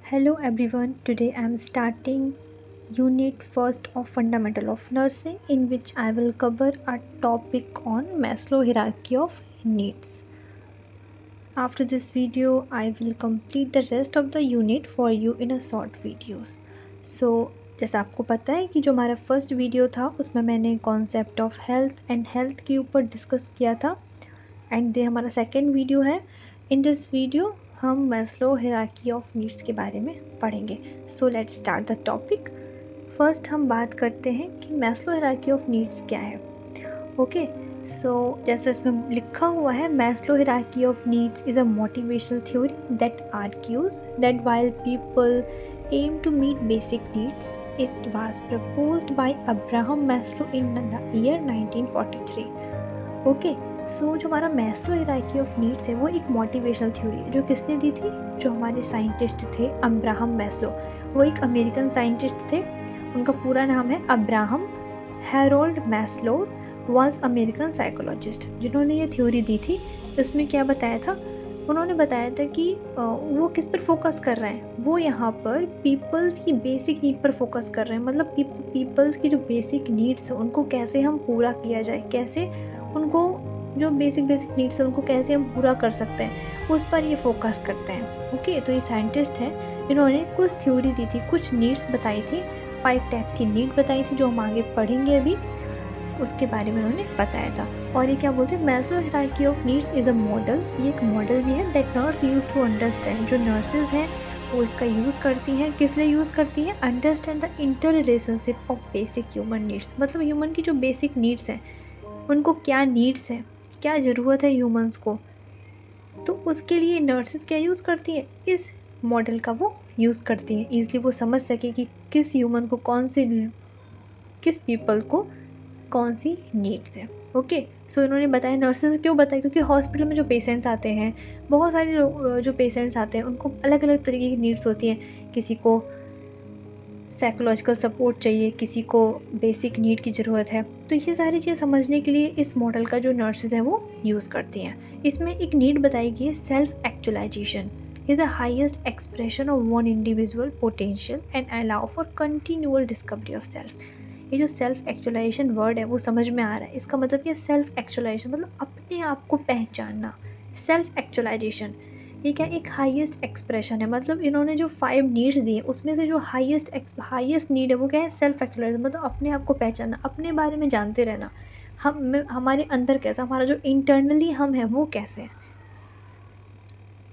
Hello everyone, today I am starting unit first of fundamental of nursing in which I will cover a topic on Maslow hierarchy of needs. After this video I will complete the rest of the unit for you in a short videos. So जैसा आपको पता है कि जो हमारा first video था उसमें मैंने concept of health and health के ऊपर डिस्कस किया था एंड ये हमारा सेकेंड वीडियो है. इन दिस वीडियो हम मैस्लो हायरार्की ऑफ नीड्स के बारे में पढ़ेंगे. So let's start the topic. First हम बात करते हैं कि मैस्लो हायरार्की ऑफ नीड्स क्या है. ओके, सो जैसे इसमें लिखा हुआ है, Maslow hierarchy of needs is a motivational theory that argues that while people aim to meet basic needs it was proposed by Abraham Maslow in the year 1943. Okay, सो जो हमारा Maslow hierarchy of needs है वो एक motivational theory है जो किसने दी थी, जो हमारे साइंटिस्ट थे अब्राहम मैस्लो. वो एक अमेरिकन साइंटिस्ट थे. उनका पूरा नाम है Abraham Harold Maslow. Was American psychologist जिन्होंने ये थ्योरी दी थी. उसमें क्या बताया था, उन्होंने बताया था कि वो किस पर फोकस कर रहे हैं. वो यहाँ पर पीपल्स की बेसिक नीड पर फोकस कर रहे हैं. मतलब पीपल्स की जो बेसिक नीड्स हैं उनको कैसे हम पूरा किया जाए, कैसे उनको जो बेसिक नीड्स है उनको कैसे हम पूरा कर सकते हैं, उस पर ये फोकस करते हैं. ओके, तो ये साइंटिस्ट हैं इन्होंने कुछ थ्योरी दी थी, कुछ नीड्स बताई थी, 5 टाइप्स की नीड बताई थी जो हम आगे पढ़ेंगे अभी, उसके बारे में उन्होंने बताया था. और ये क्या बोलते हैं, Maslow hierarchy of needs is a model. ये एक मॉडल भी है that nurse use to understand. जो नर्सेज हैं वो इसका यूज़ करती हैं. किस लिए यूज़ करती हैं, understand the inter relationship of basic human needs. मतलब ह्यूमन की जो बेसिक नीड्स हैं उनको क्या नीड्स हैं, क्या ज़रूरत है ह्यूमंस को, तो उसके लिए नर्सेज क्या यूज़ करती हैं, इस मॉडल का वो यूज़ करती हैं. ईज़िली वो समझ सके कि किस ह्यूमन को किस पीपल को कौन सी नीड्स है. ओके, सो इन्होंने बताया. नर्सेज क्यों बताया, क्योंकि हॉस्पिटल में जो पेशेंट्स आते हैं, बहुत सारे जो पेशेंट्स आते हैं उनको अलग अलग तरीके की नीड्स होती हैं. किसी को साइकोलॉजिकल सपोर्ट चाहिए, किसी को बेसिक नीड की ज़रूरत है. तो ये सारी चीज़ समझने के लिए इस मॉडल का जो नर्सेज हैं वो यूज़ करती हैं. इसमें एक नीड बताई गई है, self actualisation is the highest expression of one individual potential and allow for continual discovery of self. ये जो सेल्फ एक्चुअलाइजेशन वर्ड है वो समझ में आ रहा है. इसका मतलब क्या, सेल्फ एक्चुअलाइजेशन मतलब अपने आप को पहचानना. सेल्फ एक्चुअलाइजेशन ये क्या, एक हाईएस्ट एक्सप्रेशन है. मतलब इन्होंने जो 5 नीड्स दी है उसमें से जो हाईएस्ट नीड है वो क्या है, सेल्फ एक्चुअलाइजेशन. मतलब अपने आप को पहचानना, अपने बारे में जानते रहना. हमारे अंदर कैसा, हमारा जो इंटरनली हम है वो कैसे है,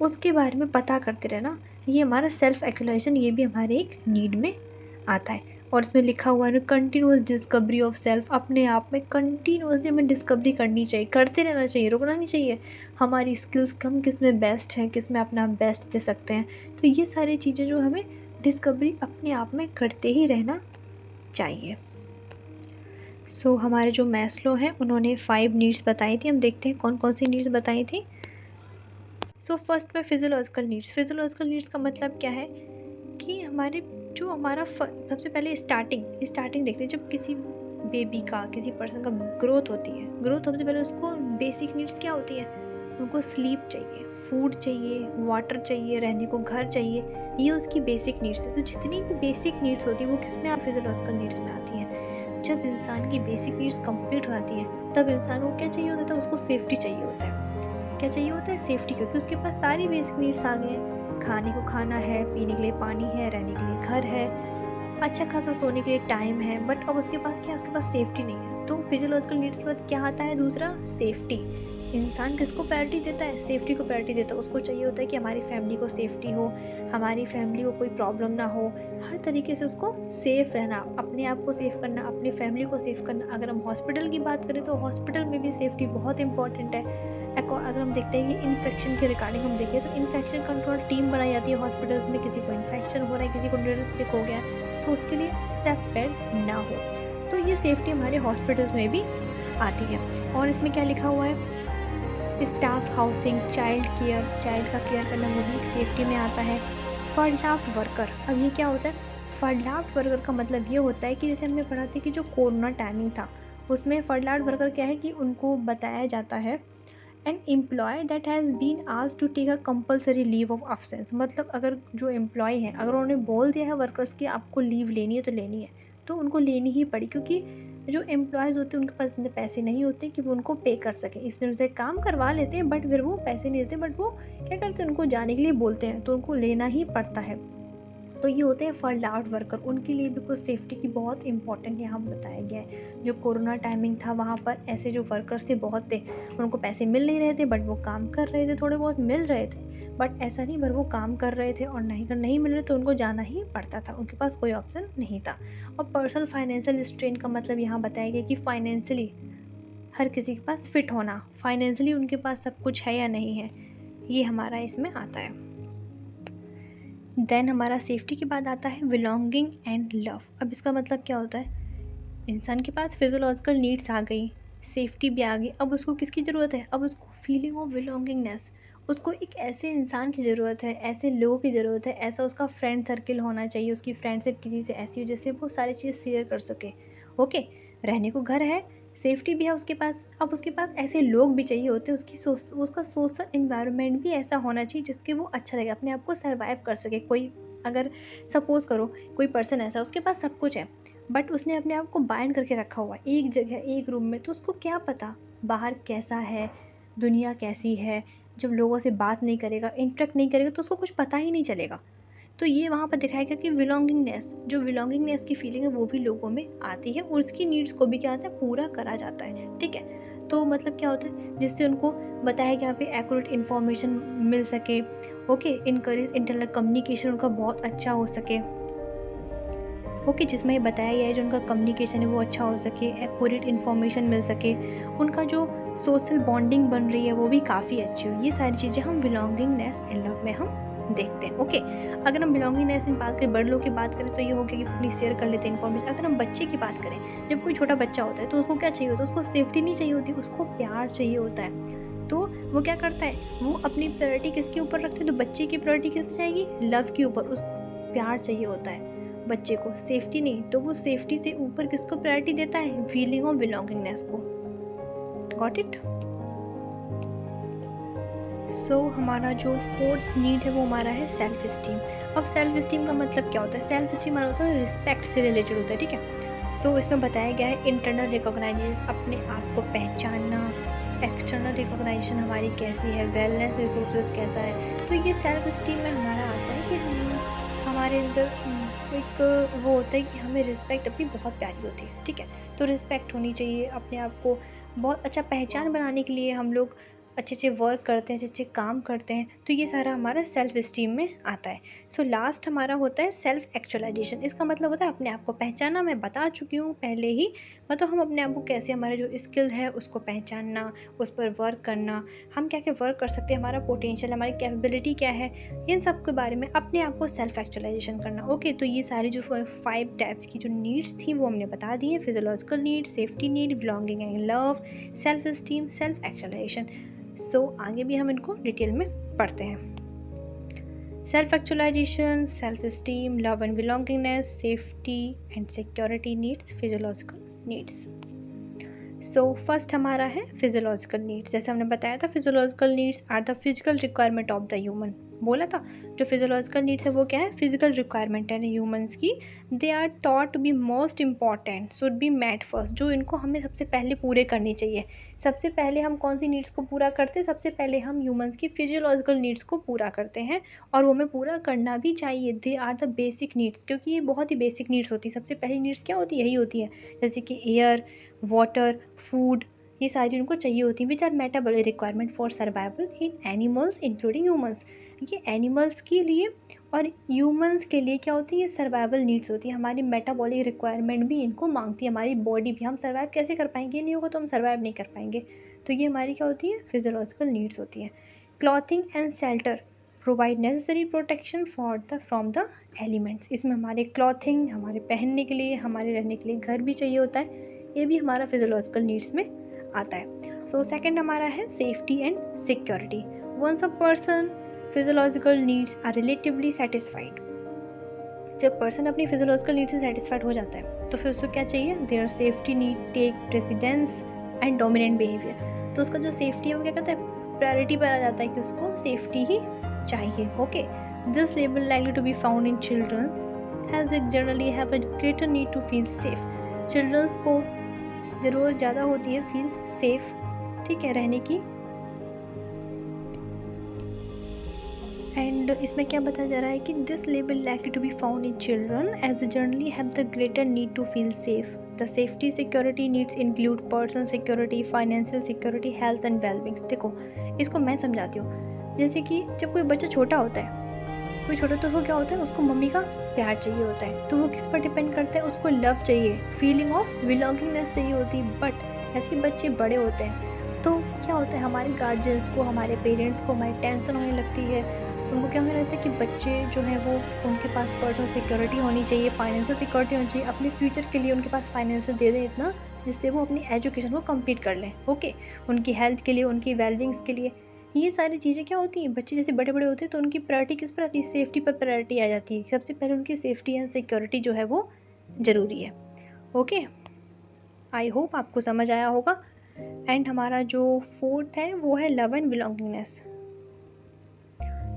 उसके बारे में पता करते रहना. ये हमारा सेल्फ एक्चुअलाइजेशन, ये भी हमारे एक नीड में आता है. और इसमें लिखा हुआ है कंटिन्यूअस डिस्कवरी ऑफ सेल्फ. अपने आप में कंटिन्यूअसली हमें डिस्कवरी करनी चाहिए, करते रहना चाहिए, रुकना नहीं चाहिए. हमारी स्किल्स, हम किस में बेस्ट हैं, किस में अपना बेस्ट दे सकते हैं. तो ये सारी चीज़ें जो हमें डिस्कवरी अपने आप में करते ही रहना चाहिए. सो हमारे जो मैस्लो हैं उन्होंने 5 नीड्स बताई थी. हम देखते हैं कौन कौन सी नीड्स बताई थी. सो फर्स्ट में फिजियोलॉजिकल नीड्स. फिजियोलॉजिकल नीड्स का मतलब क्या है कि हमारा सबसे पहले स्टार्टिंग देखते हैं. जब किसी बेबी का, किसी पर्सन का ग्रोथ होती है, ग्रोथ सबसे पहले उसको बेसिक नीड्स क्या होती है, उनको स्लीप चाहिए, फूड चाहिए, वाटर चाहिए, रहने को घर चाहिए. ये उसकी बेसिक नीड्स है. तो जितनी भी बेसिक नीड्स होती है वो किस में, फिजियोलॉजिकल नीड्स में आती हैं. जब इंसान की बेसिक नीड्स कंप्लीट हो जाती है तब इंसान को क्या चाहिए होता है, उसको सेफ्टी चाहिए होता है. क्या चाहिए होता है, सेफ्टी, क्योंकि उसके पास सारी बेसिक नीड्स आ गई हैं. खाने को खाना है, पीने के लिए पानी है, रहने के लिए घर है, अच्छा खासा सोने के लिए टाइम है. बट अब उसके पास क्या है, उसके पास सेफ्टी नहीं है. तो फिजियोलॉजिकल नीड्स के बाद क्या आता है, दूसरा सेफ्टी. इंसान किसको प्रायोरिटी देता है, सेफ्टी को प्रायोरिटी देता है. उसको चाहिए होता है कि हमारी फैमिली को सेफ्टी हो, हमारी फैमिली को कोई प्रॉब्लम ना हो, हर तरीके से उसको सेफ़ रहना, अपने आप को सेफ़ करना, अपनी फैमिली को सेफ़ करना. अगर हम हॉस्पिटल की बात करें तो हॉस्पिटल में भी सेफ्टी बहुत इंपॉर्टेंट है. अगर हम देखते हैं कि इन्फेक्शन के रिगार्डिंग हम देखें तो इन्फेक्शन कंट्रोल टीम बनाई जाती है हॉस्पिटल्स में. किसी को इन्फेक्शन हो रहा है, किसी को न्यूरोटिक हो गया तो उसके लिए सेपरेट ना हो. तो ये सेफ्टी हमारे हॉस्पिटल्स में भी आती है. और इसमें क्या लिखा हुआ है, स्टाफ हाउसिंग, चाइल्ड का केयर करना वो भी सेफ्टी में आता है. फर्लाफ्ट वर्कर. अब ये क्या होता है, फर्लाफ्ट वर्कर का मतलब ये होता है कि जैसे हमने पढ़ा था कि जो कोरोना टाइमिंग था उसमें फर्लाफ्ट वर्कर क्या है कि उनको बताया जाता है an employ that has been asked to take a compulsory leave of absence, मतलब अगर जो एम्प्लॉय हैं अगर उन्होंने बोल दिया है वर्कर्स की आपको लीव लेनी है तो लेनी है, तो उनको लेनी ही पड़ी, क्योंकि जो एम्प्लॉयज़ होते हैं उनके पास इतने पैसे नहीं होते कि वो उनको पे कर सकें, इसलिए उनसे काम करवा लेते हैं, बट फिर वो पैसे नहीं देते, बट वो क्या करते हैं उनको जाने के लिए बोलते हैं, तो उनको लेना ही पड़ता है। तो ये होते हैं फर्ल्ड आउट वर्कर, उनके लिए भी कुछ सेफ्टी की बहुत इंपॉर्टेंट यहाँ बताया गया है। जो कोरोना टाइमिंग था वहाँ पर ऐसे जो वर्कर्स थे बहुत थे, उनको पैसे मिल नहीं रहे थे बट वो काम कर रहे थे, थोड़े बहुत मिल रहे थे, बट ऐसा नहीं, पर वो काम कर रहे थे और नहीं मिल रहे तो उनको जाना ही पड़ता था, उनके पास कोई ऑप्शन नहीं था। और पर्सनल फाइनेंशियल स्ट्रेन का मतलब यहाँ बताया गया कि फाइनेंशियली हर किसी के पास फिट होना, फाइनेंशियली उनके पास सब कुछ है या नहीं है, ये हमारा इसमें आता है। देन हमारा सेफ्टी के बाद आता है बिलोंगिंग एंड लव। अब इसका मतलब क्या होता है, इंसान के पास फिजियोलॉजिकल नीड्स आ गई, सेफ्टी भी आ गई, अब उसको किसकी ज़रूरत है, अब उसको फीलिंग ऑफ बिलोंगिंगनेस, उसको एक ऐसे इंसान की ज़रूरत है, ऐसे लोगों की ज़रूरत है, ऐसा उसका फ्रेंड सर्किल होना चाहिए, उसकी फ्रेंडशिप किसी से ऐसी हो जिससे वो सारी चीज़ शेयर कर सके। ओके, रहने को घर है, सेफ्टी भी है उसके पास, अब उसके पास ऐसे लोग भी चाहिए होते हैं, उसका सोशल इन्वायरमेंट भी ऐसा होना चाहिए जिसके वो अच्छा लगे, अपने आप को सर्वाइव कर सके। कोई अगर सपोज़ करो कोई पर्सन ऐसा उसके पास सब कुछ है बट उसने अपने आप को बाइंड करके रखा हुआ है एक जगह एक रूम में, तो उसको क्या पता बाहर कैसा है, दुनिया कैसी है, जब लोगों से बात नहीं करेगा, इंटरेक्ट नहीं करेगा तो उसको कुछ पता ही नहीं चलेगा। तो ये वहाँ पर दिखाया गया कि बिलोंगिंगनेस की फीलिंग है वो भी लोगों में आती है और उसकी नीड्स को भी क्या होता है पूरा करा जाता है। ठीक है, तो मतलब क्या होता है जिससे उनको बताया गया पे एक्यूरेट इन्फॉर्मेशन मिल सके। ओके, इनकरेज इंटरनल कम्युनिकेशन उनका बहुत अच्छा हो सके। ओके, जिसमें ये बताया गया है जो उनका कम्युनिकेशन है वो अच्छा हो सके, एक्यूरेट इन्फॉर्मेशन मिल सके, उनका जो सोशल बॉन्डिंग बन रही है वो भी काफ़ी अच्छी हो। ये सारी चीज़ें हम बिलोंगिंगनेस एंड लव में हम देखते हैं। ओके, अगर हम बिलोंगिंगनेस की बात करें, बड़े लोग की बात करें तो ये हो गया कि अपनी शेयर कर लेते हैं इन्फॉर्मेशन। अगर हम बच्चे की बात करें, जब कोई छोटा बच्चा होता है तो उसको क्या चाहिए होता है, उसको सेफ्टी नहीं चाहिए होती, उसको प्यार चाहिए होता है। तो वो क्या करता है, वो अपनी प्रायोरिटी किसके ऊपर रखते हैं, तो बच्चे की प्रायोरिटी किस पर जाएगी, लव के ऊपर, उसको प्यार चाहिए होता है बच्चे को, सेफ्टी नहीं। तो वो सेफ्टी से ऊपर किसको प्रायोरिटी देता है, फीलिंग ऑफ बिलोंगिंगनेस को। Got it. सो हमारा जो फोर्थ नीड है वो हमारा है सेल्फ स्टीम। अब सेल्फ स्टीम का मतलब क्या होता है, सेल्फ स्टीम हमारा होता है रिस्पेक्ट से रिलेटेड होता है। ठीक है, सो इसमें बताया गया है इंटरनल रिकॉग्नाइजेशन, अपने आप को पहचानना, एक्सटर्नल रिकॉग्नाइजेशन हमारी कैसी है, वेलनेस रिसोर्सेज कैसा है। तो ये सेल्फ स्टीम में हमारा आता है कि हमारे अंदर एक वो होता है कि हमें रिस्पेक्ट अपनी बहुत प्यारी होती है। ठीक है, तो रिस्पेक्ट होनी चाहिए, अपने आप को बहुत अच्छा पहचान बनाने के लिए हम लोग अच्छे वर्क करते हैं, अच्छे काम करते हैं, तो ये सारा हमारा सेल्फ स्टीम में आता है। सो लास्ट हमारा होता है सेल्फ एक्चुअलाइजेशन। इसका मतलब होता है अपने आप को पहचानना, मैं बता चुकी हूँ पहले ही, मतलब हम अपने आप को कैसे, हमारे जो स्किल है उसको पहचानना, उस पर वर्क करना, हम क्या क्या वर्क कर सकते हैं, हमारा पोटेंशियल, हमारी कैपेबिलिटी क्या है, इन सब के बारे में अपने आप को सेल्फ एक्चुअलाइजेशन करना। ओके, तो ये सारी जो 5 टाइप्स की जो नीड्स थी वो हमने बता दी है, physiological need, safety need, belonging and love, self esteem, self actualisation. So आगे भी हम इनको डिटेल में पढ़ते हैं। Self actualisation, self esteem, love and belongingness, safety and security needs, physiological needs. So first हमारा है फिजियोलॉजिकल नीड्स। जैसे हमने बताया था physiological needs are the physical requirement of the human, बोला था जो फिजियोलॉजिकल नीड्स है वो क्या है, फिजिकल रिक्वायरमेंट है ह्यूमंस की। They are thought to be most important, should be met first, जो इनको हमें सबसे पहले पूरे करनी चाहिए। सबसे पहले हम कौन सी नीड्स को पूरा करते हैं, सबसे पहले हम ह्यूमंस की फिजियोलॉजिकल नीड्स को पूरा करते हैं और वो हमें पूरा करना भी चाहिए। They are the basic needs, क्योंकि ये बहुत ही बेसिक नीड्स होती है। सबसे पहली नीड्स क्या होती है, यही होती है, जैसे कि एयर, वाटर, फूड, ये सारी उनको चाहिए होती हैं, which our metabolic requirement for survival in animals including humans. ये एनिमल्स के लिए और ह्यूमंस के लिए क्या होती है, ये सर्वाइवल नीड्स होती है, हमारी मेटाबॉलिक रिक्वायरमेंट भी इनको मांगती है, हमारी बॉडी भी। हम सर्वाइव कैसे कर पाएंगे, ये नहीं होगा तो हम सर्वाइव नहीं कर पाएंगे। तो ये हमारी क्या होती है, फिजियोलॉजिकल नीड्स होती है। Clothing and shelter provide necessary protection from the elements. इसमें हमारे क्लॉथिंग, हमारे पहनने के लिए, हमारे रहने के लिए घर भी चाहिए होता है, ये भी हमारा फिजियोलॉजिकल नीड्स में आता है। सो सेकंड हमारा है safety and security. Once a person physiological needs are relatively satisfied, जब पर्सन अपनी फिजियोलॉजिकल नीड से सेटिस्फाइड हो जाता है तो फिर उसको क्या चाहिए, their safety need take precedence and dominant behaviour. तो उसका जो सेफ्टी है वो क्या करता है, प्रायोरिटी पर आ जाता है कि उसको सेफ्टी ही चाहिए. ओके, दिस लेबल likely to be found in childrens as it generally have a greater need to feel safe. Childrens को ज़रूरत ज़्यादा होती है फील सेफ, ठीक है, रहने की. एंड इसमें क्या बताया जा रहा है कि दिस लेबल likely to be found in children as generally have the greater need to feel safe. The safety security needs include person security, financial security, health and wellbeings. देखो, इसको मैं समझाती हूँ. जैसे कि जब कोई बच्चा छोटा होता है, कोई छोटा, तो वो क्या होता है, उसको मम्मी का प्यार चाहिए होता है. तो वो किस पर डिपेंड करता है, उसको लव चाहिए, फीलिंग ऑफ बिलोंगिंगनेस चाहिए होती है. बट ऐसे बच्चे बड़े होते हैं तो क्या होता है, हमारे गार्जियंस को, हमारे पेरेंट्स को हमारी टेंशन होने लगती है. उनको क्या होने लगता है कि बच्चे जो हैं वो, उनके पास पर्सनल सिक्योरिटी होनी चाहिए, फाइनेंशियल सिक्योरिटी होनी चाहिए, अपने फ्यूचर के लिए उनके पास फाइनेंशियल दे दें इतना जिससे वो अपनी एजुकेशन को कंप्लीट कर लें. ओके, उनकी हेल्थ के लिए, उनकी वेलबींग्स के लिए. ये सारी चीज़ें क्या होती हैं, बच्चे जैसे बड़े बड़े होते हैं तो उनकी प्रायोरिटी किस पर आती है, सेफ्टी पर प्रायोरिटी आ जाती है. सबसे पहले उनकी सेफ्टी एंड सिक्योरिटी जो है वो ज़रूरी है. ओके, आई होप आपको समझ आया होगा. एंड हमारा जो फोर्थ है वो है लव एंड बिलोंगिंगनेस.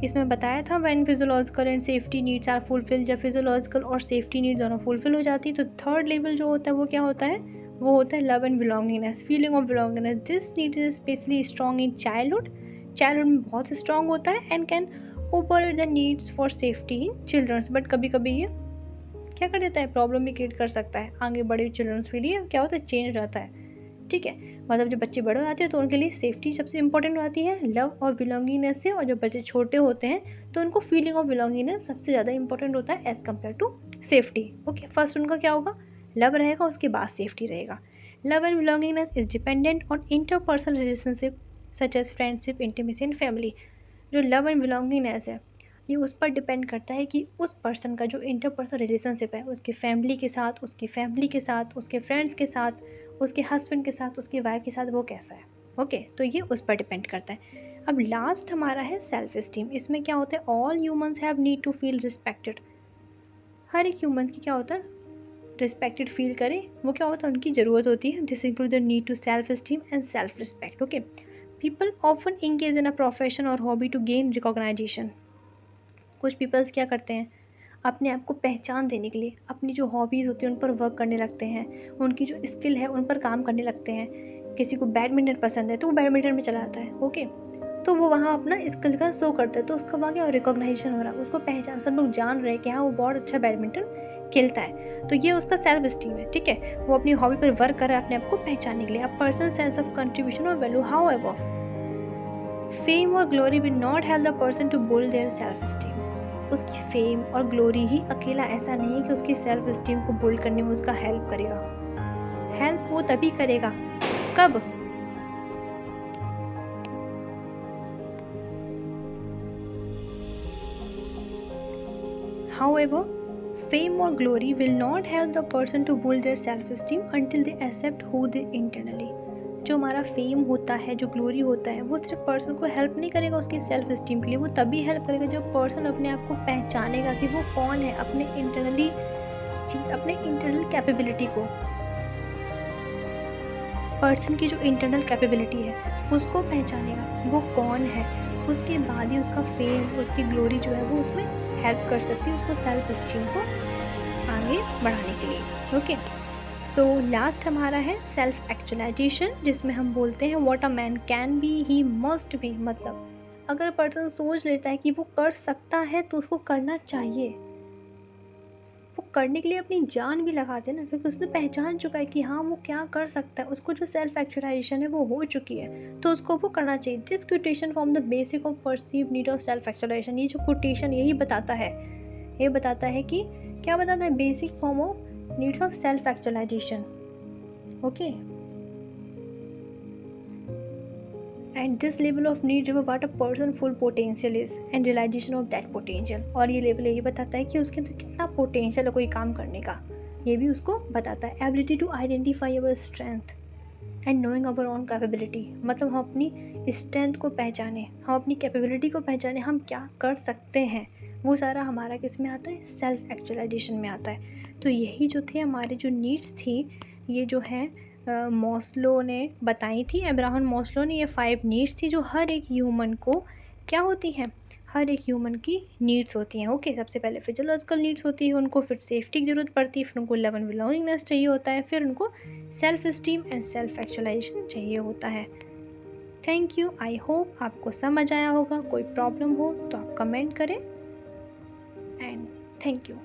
इसमें बताया था when physiological and safety needs are fulfil. जब फिजियोलॉजिकल और सेफ्टी नीड दोनों फुलफिल हो जाती है तो थर्ड लेवल जो होता है वो क्या होता है, वो होता है love and belongingness, feeling of belongingness. This need is specially strong in childhood. Childhood में बहुत स्ट्रॉन्ग होता है and can override the needs for safety in childrens. But कभी कभी ये क्या कर देता है, प्रॉब्लम भी क्रिएट कर सकता है आगे बड़े चिल्ड्रंस के लिए. क्या होता है, चेंज हो जाता है. ठीक है, मतलब जब बच्चे बड़े हो जाते हैं तो उनके लिए सेफ्टी सबसे इंपॉर्टेंट आती है लव और बिलोंगिंगनेस से. और जब बच्चे छोटे होते हैं तो उनको फीलिंग ऑफ बिलोंगिंगनेस सबसे ज़्यादा इंपॉर्टेंट होता है as compare to safety. Okay, first उनका क्या होगा, लव रहेगा, उसके बाद सेफ्टी रहेगा. Love and belongingness is dependent on interpersonal relationship such as friendship, intimacy and family. जो लव एंड बिलोंगिंगनेस है ये उस पर डिपेंड करता है कि उस पर्सन का जो इंटरपर्सनल रिलेशनशिप है उसके फैमिली के साथ, उसकी फैमिली के साथ, उसके फ्रेंड्स के साथ, उसके हस्बैंड के साथ, उसकी वाइफ के साथ वो कैसा है. ओके, तो ये उस पर डिपेंड करता है. अब लास्ट हमारा है सेल्फ इस्टीम. इसमें क्या होता है, all humans have need to feel respected. हर एक ह्यूमन की क्या होता है, रिस्पेक्टेड फील करें, वो क्या होता है, उनकी ज़रूरत होती है. This include the need to self esteem and self respect. Okay, people often engage in a profession और हॉबी टू गेन रिकॉग्नाइजेशन. कुछ पीपल्स क्या करते हैं, अपने आप को पहचान देने के लिए अपनी जो हॉबीज़ होती हैं उन पर वर्क करने लगते हैं, उनकी जो स्किल है उन पर काम करने लगते हैं. किसी को बैडमिंटन पसंद है तो वो बैडमिंटन में चला जाता है. ओके, तो वो वहाँ अपना स्किल का शो करता है तो उसका वहाँ क्या रिकॉग्नाइजेशन हो रहा है, उसको पहचान, सब लोग जान रहे हैं कि हाँ वो बहुत अच्छा बैडमिंटन खेलता है. तो ये उसका सेल्फ स्टीम है. ठीक है, वो अपनी हॉबी पर वर्क कर रहा है अपने आप को पहचानने के लिए. A person sense of contribution और वैल्यू. हाउ एवर फेम और glory will not help the person to build their self esteem. उसकी फेम और ग्लोरी ही अकेला ऐसा नहीं है कि उसकी सेल्फ स्टीम को बिल्ड करने में उसका हेल्प करेगा. हेल्प वो तभी करेगा, कब, however fame or glory will not help the person to build their self esteem until they accept who they internally. जो हमारा फेम होता है, जो ग्लोरी होता है, वो सिर्फ पर्सन को हेल्प नहीं करेगा उसकी सेल्फ इस्टीम के लिए. वो तभी हेल्प करेगा जब पर्सन अपने आप को पहचानेगा कि वो कौन है, अपने इंटरनली चीज़, अपने इंटरनल कैपेबिलिटी को, पर्सन की जो इंटरनल कैपेबिलिटी है उसको पहचानेगा वो कौन है. उसके बाद ही उसका फेम, उसकी ग्लोरी जो है वो उसमें हेल्प कर सकती है उसको सेल्फ इस्टीम को आगे बढ़ाने के लिए. ओके, सो लास्ट हमारा है सेल्फ एक्चुअलाइजेशन, जिसमें हम बोलते हैं what a man can be he must be. मतलब अगर पर्सन सोच लेता है कि वो कर सकता है तो उसको करना चाहिए. वो करने के लिए अपनी जान भी लगा दे ना, क्योंकि उसने पहचान चुका है कि हाँ वो क्या कर सकता है, उसको जो सेल्फ एक्चुअलाइजेशन है वो हो चुकी है तो उसको वो करना चाहिए. This quotation form the basic of perceive need of self actualisation. ये जो कोटेशन यही बताता है, ये बताता है कि क्या बताता है, basic form of needs of self actualisation. Okay, and this level of need reveal what a person full potential is and realisation of that potential. और ये लेवल यही बताता है कि उसके अंदर कितना पोटेंशियल है कोई काम करने का, ये भी उसको बताता है. Ability to identify our strength and knowing our own capability. मतलब हम अपनी स्ट्रेंथ को पहचाने, हम अपनी कैपेबिलिटी को पहचाने, हम क्या कर सकते हैं, वो सारा हमारा किस में आता है, सेल्फ एक्चुअलाइजेशन में आता है. तो यही जो थे हमारे जो नीड्स थी, ये जो है मॉस्लो ने बताई थी, अब्राहम मॉस्लो ने। ये 5 नीड्स थी जो हर एक ह्यूमन को क्या होती हैं, हर एक ह्यूमन की नीड्स होती हैं। ओके, सबसे पहले फिजियोलॉजिकल नीड्स होती है उनको, फिर सेफ्टी की ज़रूरत पड़ती है, फिर उनको लव एंड बिलोंगिंगनेस चाहिए होता है, फिर उनको self esteem and self actualisation चाहिए होता है। Thank you. आई होप आपको समझ आया होगा। कोई प्रॉब्लम हो तो आप कमेंट करें एंड थैंक यू।